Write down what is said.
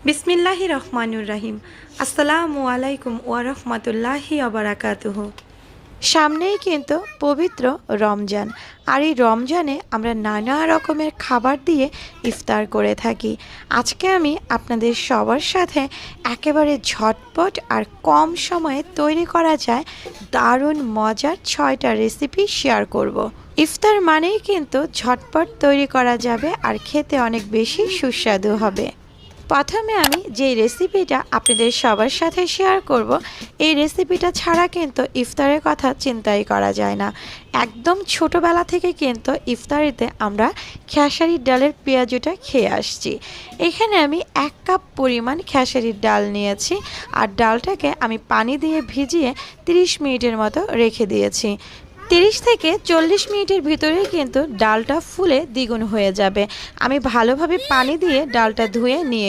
বিসমিল্লাহির রহমানুর রাহিম। আসসালামু আলাইকুম ওয়া রাহমাতুল্লাহি ওয়া বারাকাতুহু। সামনেই কিন্তু পবিত্র রমজান, আর এই রমজানে আমরা নানা রকমের খাবার দিয়ে ইফতার করে থাকি। আজকে আমি আপনাদের সবার সাথে একেবারে ঝটপট আর কম সময়ে তৈরি করা যায় দারুণ মজার 6টা রেসিপি শেয়ার করব। ইফতার মানেই কিন্তু ঝটপট তৈরি করা যাবে আর খেতে অনেক বেশি সুস্বাদু হবে। প্রথমে আমি যে রেসিপিটা আপনাদের সবার সাথে শেয়ার করব, এই রেসিপিটা ছাড়া কিন্তু ইফতারের কথা চিন্তাই করা যায় না। একদম ছোটোবেলা থেকে কিন্তু ইফতারিতে আমরা খেসারির ডালের পেঁয়াজুটা খেয়ে আসছি। এখানে আমি 1 কাপ পরিমাণ খেসারির ডাল নিয়েছি, আর ডালটাকে আমি পানি দিয়ে ভিজিয়ে 30 মিনিটের মতো রেখে দিয়েছি। 30 থেকে 40 মিনিটের ভিতরেই কিন্তু ডালটা ফুলে দ্বিগুণ হয়ে যাবে। আমি ভালোভাবে পানি দিয়ে ডালটা ধুয়ে নিয়ে